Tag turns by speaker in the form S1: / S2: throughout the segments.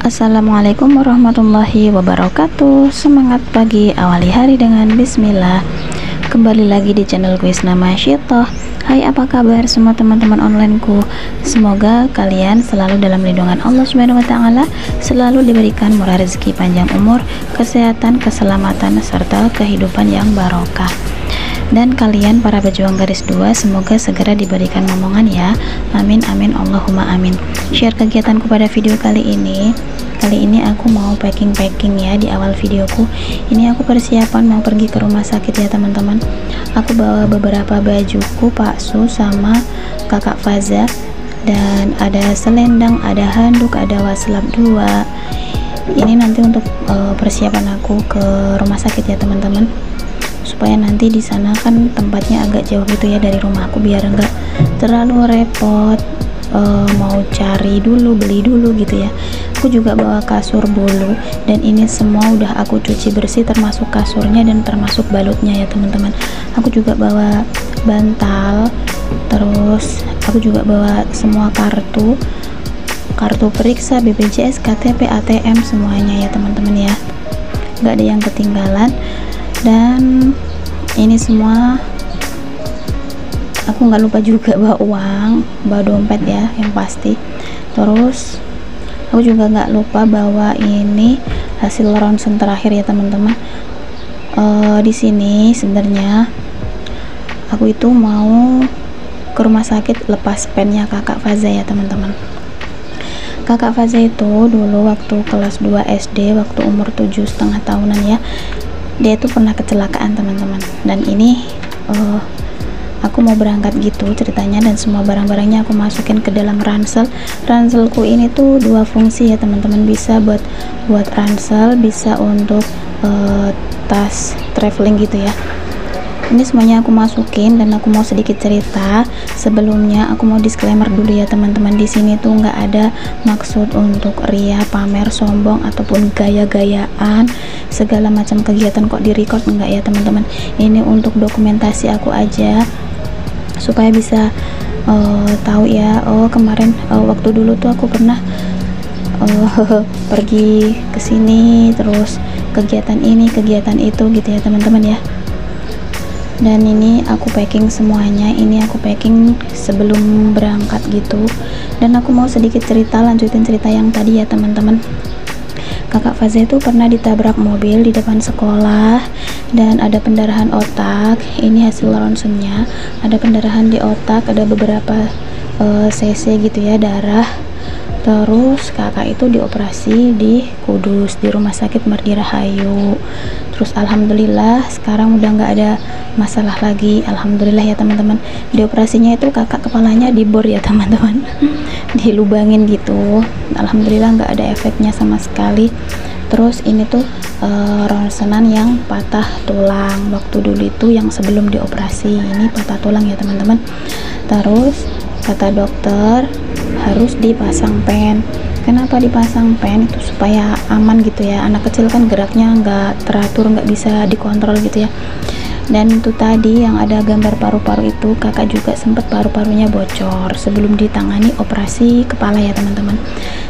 S1: Assalamualaikum warahmatullahi wabarakatuh. Semangat pagi, awali hari dengan bismillah. Kembali lagi di channel Quiz Nama Syitoh. Hai, apa kabar semua teman-teman onlineku? Semoga kalian selalu dalam lindungan Allah Subhanahu wa taala, selalu diberikan murah rezeki, panjang umur, kesehatan, keselamatan serta kehidupan yang barokah. Dan kalian para pejuang garis 2 semoga segera diberikan momongan ya. Amin amin Allahumma amin. Share kegiatanku pada video kali ini. Kali ini aku mau packing ya di awal videoku. Ini aku persiapan mau pergi ke rumah sakit ya teman-teman. Aku bawa beberapa bajuku, paksu sama kakak Faza, dan ada selendang, ada handuk, ada waslap 2. Ini nanti untuk persiapan aku ke rumah sakit ya teman-teman, supaya nanti di sana kan tempatnya agak jauh gitu ya dari rumahku, biar enggak terlalu repot mau cari dulu, beli dulu gitu ya. Aku juga bawa kasur bulu, dan ini semua udah aku cuci bersih termasuk kasurnya dan termasuk balutnya ya teman-teman. Aku juga bawa bantal, terus aku juga bawa semua kartu periksa, BPJS, KTP, ATM, semuanya ya teman-teman ya, nggak ada yang ketinggalan. Dan ini semua aku nggak lupa juga bawa uang, bawa dompet ya yang pasti. Terus aku juga nggak lupa bawa ini hasil ronsen terakhir ya teman-teman. Di sini sebenarnya aku itu mau ke rumah sakit lepas pennya kakak Faza ya teman-teman. Kakak Faza itu dulu waktu kelas 2 SD, waktu umur 7,5 tahunan ya, dia itu pernah kecelakaan teman-teman. Dan ini aku mau berangkat gitu ceritanya, dan semua barang-barangnya aku masukin ke dalam ranselku. Ini tuh dua fungsi ya teman-teman, bisa buat ransel, bisa untuk tas traveling gitu ya. Ini semuanya aku masukin, dan aku mau sedikit cerita. Sebelumnya aku mau disclaimer dulu ya teman-teman, di sini tuh nggak ada maksud untuk ria, pamer, sombong ataupun gaya-gayaan segala macam kegiatan kok di record, enggak ya teman-teman. Ini untuk dokumentasi aku aja, supaya bisa tahu ya, oh kemarin waktu dulu tuh aku pernah pergi ke sini, terus kegiatan ini kegiatan itu gitu ya teman-teman ya. Dan ini aku packing semuanya, ini aku packing sebelum berangkat gitu. Dan aku mau sedikit cerita, lanjutin cerita yang tadi ya teman-teman. Kakak Faza itu pernah ditabrak mobil di depan sekolah, dan ada pendarahan otak. Ini hasil ronsennya, ada pendarahan di otak, ada beberapa cc gitu ya, darah. Terus kakak itu dioperasi di Kudus, di rumah sakit Mardi Rahayu. Terus alhamdulillah sekarang udah nggak ada masalah lagi, alhamdulillah ya teman-teman. Di operasinya itu kakak kepalanya dibor ya teman-teman, dilubangin gitu. Alhamdulillah nggak ada efeknya sama sekali. Terus ini tuh ronsenan yang patah tulang waktu dulu itu, yang sebelum dioperasi. Ini patah tulang ya teman-teman. Terus kata dokter harus dipasang pen. Kenapa dipasang pen? Itu supaya aman gitu ya, anak kecil kan geraknya nggak teratur, nggak bisa dikontrol gitu ya. Dan itu tadi yang ada gambar paru-paru itu, kakak juga sempat paru-parunya bocor sebelum ditangani operasi kepala ya teman-teman.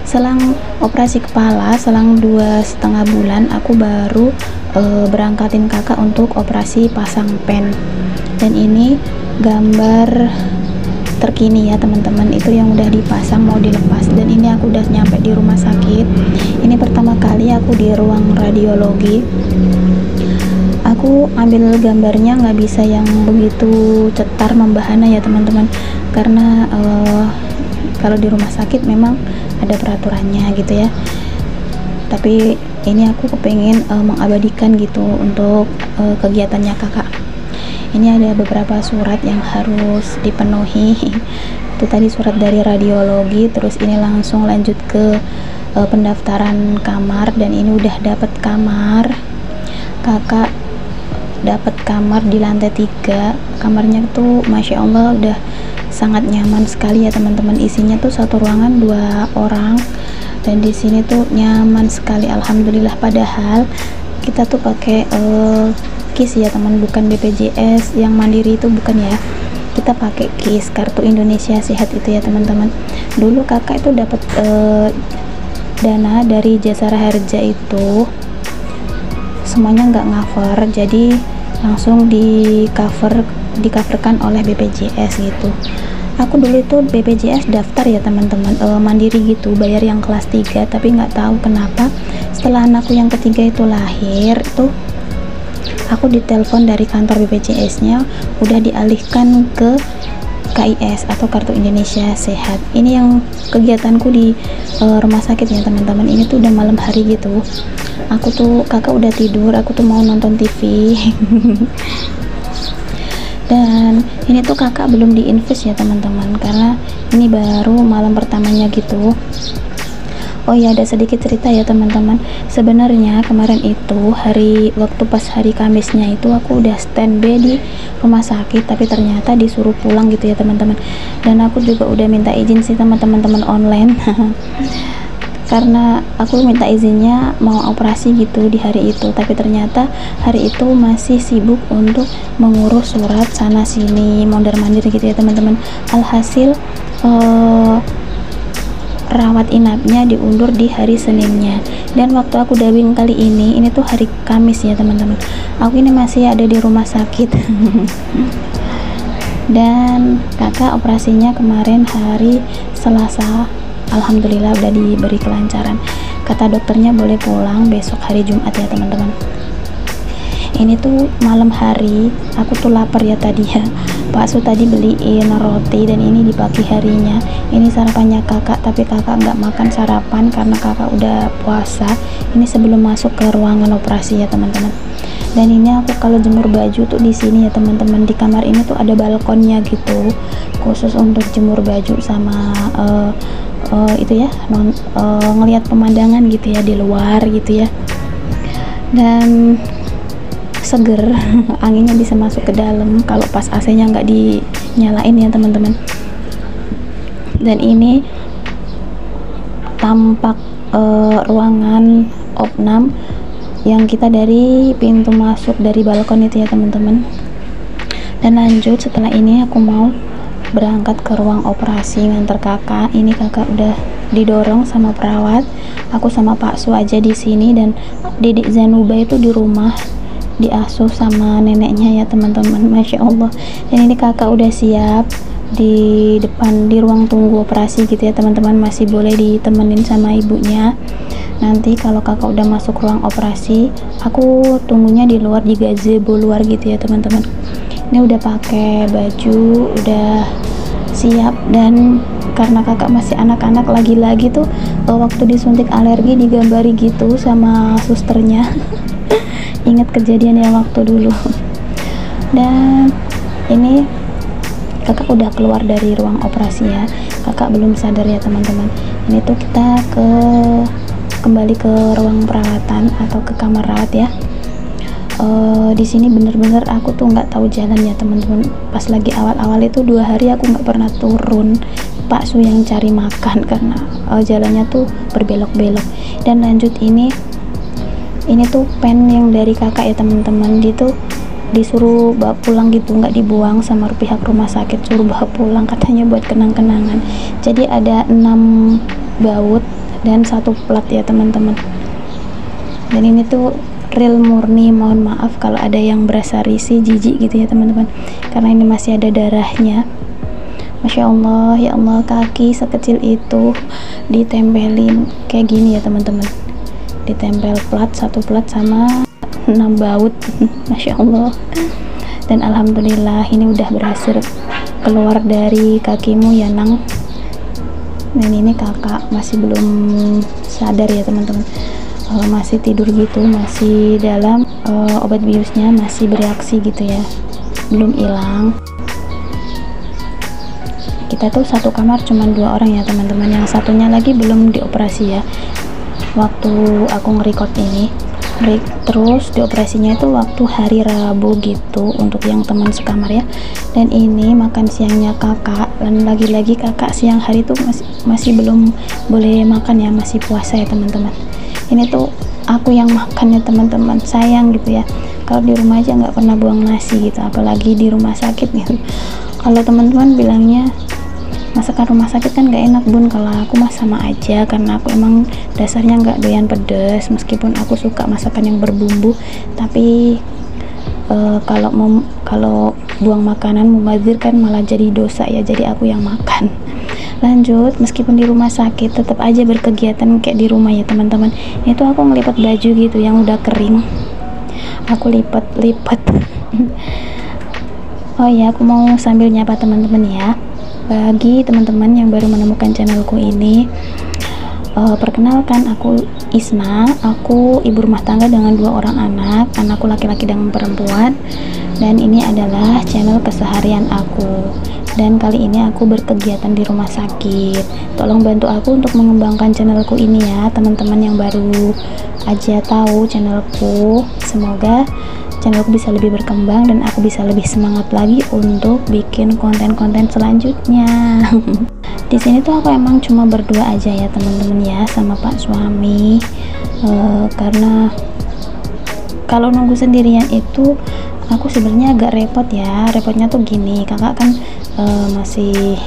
S1: Selang operasi kepala, selang 2,5 bulan, aku baru berangkatin kakak untuk operasi pasang pen. Dan ini gambar terkini ya teman-teman, itu yang udah dipasang mau dilepas. Dan ini aku udah nyampe di rumah sakit. Ini pertama kali aku di ruang radiologi. Aku ambil gambarnya nggak bisa yang begitu cetar membahana ya teman-teman, karena kalau di rumah sakit memang ada peraturannya gitu ya. Tapi ini aku kepengen mengabadikan gitu untuk kegiatannya kakak. Ini ada beberapa surat yang harus dipenuhi. Itu tadi surat dari radiologi, terus ini langsung lanjut ke pendaftaran kamar. Dan ini udah dapet kamar, kakak dapat kamar di lantai 3. Kamarnya tuh masya Allah udah sangat nyaman sekali ya teman-teman. Isinya tuh satu ruangan 2 orang, dan di sini tuh nyaman sekali alhamdulillah. Padahal kita tuh pakai KIS ya teman, bukan BPJS yang mandiri itu, bukan ya. Kita pakai KIS, kartu Indonesia Sehat itu ya teman-teman. Dulu kakak itu dapat dana dari Jasara Harja itu semuanya nggak cover, jadi langsung di coverkan oleh BPJS gitu. Aku dulu itu BPJS daftar ya teman-teman, mandiri gitu, bayar yang kelas 3, tapi nggak tahu kenapa setelah anakku yang ketiga itu lahir tuh aku ditelepon dari kantor BPJS-nya udah dialihkan ke KIS atau Kartu Indonesia Sehat. Ini yang kegiatanku di rumah sakit ya teman-teman. Ini tuh udah malam hari gitu, aku tuh kakak udah tidur, aku tuh mau nonton TV dan ini tuh kakak belum diinfus ya teman-teman, karena ini baru malam pertamanya gitu. Oh ya, ada sedikit cerita ya teman-teman. Sebenarnya kemarin itu waktu pas hari Kamisnya itu aku udah standby di rumah sakit, tapi ternyata disuruh pulang gitu ya teman-teman. Dan aku juga udah minta izin sih sama teman-teman online karena aku minta izinnya mau operasi gitu di hari itu, tapi ternyata hari itu masih sibuk untuk mengurus surat sana sini, mondar mandir gitu ya teman-teman. Alhasil rawat inapnya diundur di hari Seninnya, dan waktu aku dubbing kali ini tuh hari Kamis ya teman-teman, aku ini masih ada di rumah sakit dan kakak operasinya kemarin hari Selasa. Alhamdulillah udah diberi kelancaran, kata dokternya boleh pulang besok hari Jumat ya teman-teman. Ini tuh malam hari aku tuh lapar ya tadi ya, Pak Su tadi beliin roti, dan ini di pagi harinya ini sarapannya kakak, tapi kakak nggak makan sarapan karena kakak udah puasa. Ini sebelum masuk ke ruangan operasi ya teman-teman. Dan ini aku kalau jemur baju tuh di sini ya teman-teman, di kamar ini tuh ada balkonnya gitu khusus untuk jemur baju sama itu ya, ngelihat pemandangan gitu ya di luar gitu ya, dan seger anginnya bisa masuk ke dalam kalau pas AC-nya nggak dinyalain ya teman-teman. Dan ini tampak ruangan opnam yang kita dari pintu masuk dari balkon itu ya teman-teman. Dan lanjut setelah ini aku mau berangkat ke ruang operasi nganter kakak. Ini kakak udah didorong sama perawat, aku sama Pak Su aja di sini, dan Dedek Zanuba itu di rumah diasuh sama neneknya ya teman-teman. Masya Allah. Dan ini kakak udah siap di depan di ruang tunggu operasi gitu ya teman-teman, masih boleh ditemenin sama ibunya. Nanti kalau kakak udah masuk ruang operasi, aku tunggunya di luar, di gazebo luar gitu ya teman-teman. Ini udah pakai baju, udah siap, dan karena kakak masih anak-anak, lagi-lagi tuh waktu disuntik alergi digambari gitu sama susternya ingat kejadian yang waktu dulu. Dan ini kakak udah keluar dari ruang operasi ya, kakak belum sadar ya teman-teman. Ini tuh kita kembali ke ruang perawatan atau ke kamar rawat ya. Di sini bener-bener aku tuh nggak tahu jalan ya teman-teman. Pas lagi awal-awal itu 2 hari aku nggak pernah turun, Pak Su yang cari makan karena jalannya tuh berbelok-belok. Dan lanjut ini tuh pen yang dari kakak ya teman-teman, dia tuh disuruh bawa pulang gitu, nggak dibuang sama pihak rumah sakit, suruh bawa pulang katanya buat kenang-kenangan. Jadi ada 6 baut dan 1 plat ya teman-teman. Dan ini tuh real murni, mohon maaf kalau ada yang berasa risih, jijik gitu ya teman-teman, karena ini masih ada darahnya. Masya Allah, ya Allah, kaki sekecil itu ditempelin kayak gini ya teman-teman, ditempel plat, 1 plat sama 6 baut Masya Allah. Dan alhamdulillah ini udah berhasil keluar dari kakimu ya Nang. Dan ini kakak masih belum sadar ya teman-teman, masih tidur gitu, masih dalam obat biusnya masih bereaksi gitu ya, belum hilang. Kita tuh satu kamar cuma 2 orang ya teman-teman, yang satunya lagi belum dioperasi ya waktu aku nge-record ini. Terus dioperasinya itu waktu hari Rabu gitu untuk yang teman sekamar ya. Dan ini makan siangnya kakak, dan lagi-lagi kakak siang hari itu masih belum boleh makan ya, masih puasa ya teman-teman. Ini tuh aku yang makan ya teman-teman, sayang gitu ya, kalau di rumah aja nggak pernah buang nasi gitu, apalagi di rumah sakit gitu. Kalau teman-teman bilangnya masakan rumah sakit kan gak enak bun. Kalau aku mah sama aja, karena aku emang dasarnya nggak doyan pedes, meskipun aku suka masakan yang berbumbu. Tapi kalau buang makanan mubazir kan malah jadi dosa ya, jadi aku yang makan. Lanjut, meskipun di rumah sakit tetap aja berkegiatan kayak di rumah ya teman-teman. Itu aku ngelipat baju gitu yang udah kering, aku lipat. Oh ya, aku mau sambil nyapa teman-teman ya. Bagi teman-teman yang baru menemukan channelku ini, perkenalkan, aku Isma. Aku ibu rumah tangga dengan 2 orang anak, anakku laki-laki dan perempuan. Dan ini adalah channel keseharian aku. Dan kali ini aku berkegiatan di rumah sakit. Tolong bantu aku untuk mengembangkan channelku ini ya, teman-teman yang baru aja tahu channelku. Semoga channelku bisa lebih berkembang dan aku bisa lebih semangat lagi untuk bikin konten-konten selanjutnya. Di sini tuh aku emang cuma berdua aja ya teman-teman ya, sama Pak suami. Karena kalau nunggu sendirian itu aku sebenarnya agak repot ya. Repotnya tuh gini, kakak kan masih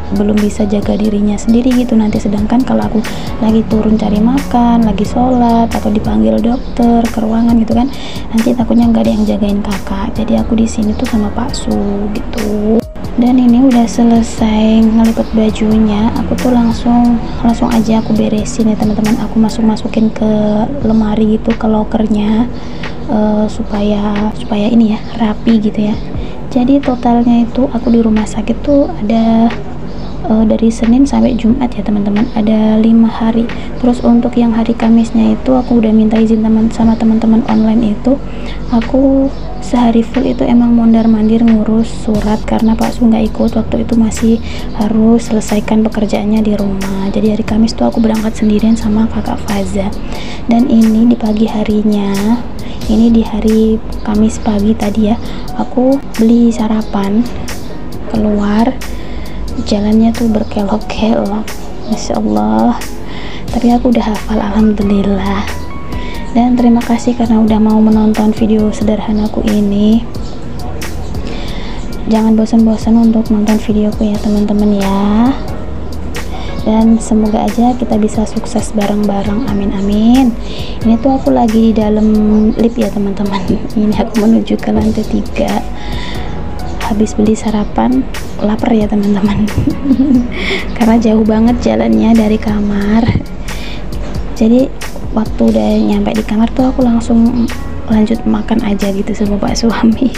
S1: belum bisa jaga dirinya sendiri gitu nanti, sedangkan kalau aku lagi turun cari makan, lagi sholat atau dipanggil dokter ke ruangan gitu kan, nanti takutnya nggak ada yang jagain kakak. Jadi aku di sini tuh sama Pak Su gitu. Dan ini udah selesai ngelipet bajunya, aku tuh langsung aja aku beresin ya teman-teman. Aku masukin ke lemari gitu, ke lokernya, supaya ini ya rapi gitu ya. Jadi totalnya itu aku di rumah sakit tuh ada dari Senin sampai Jumat ya teman-teman, ada 5 hari. Terus untuk yang hari Kamisnya itu aku udah minta izin sama teman-teman online itu, aku sehari full itu emang mondar-mandir ngurus surat karena Pak Su nggak ikut waktu itu, masih harus selesaikan pekerjaannya di rumah. Jadi hari Kamis tuh aku berangkat sendirian sama kakak Faza. Dan ini di pagi harinya, ini di hari Kamis pagi tadi ya, aku beli sarapan keluar. Jalannya tuh berkelok-kelok, Masya Allah, tapi aku udah hafal alhamdulillah. Dan terima kasih karena udah mau menonton video sederhanaku ini. Jangan bosan-bosan untuk nonton videoku ya teman-teman ya. Dan semoga aja kita bisa sukses bareng-bareng, amin amin. Ini tuh aku lagi di dalam lift ya teman-teman. Ini aku menuju ke lantai 3. Habis beli sarapan, lapar ya teman-teman. Karena jauh banget jalannya dari kamar. Jadi waktu udah nyampe di kamar tuh aku langsung lanjut makan aja gitu sama Pak suami.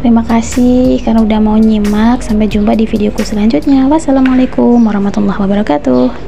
S1: Terima kasih karena udah mau nyimak. Sampai jumpa di videoku selanjutnya. Wassalamualaikum warahmatullahi wabarakatuh.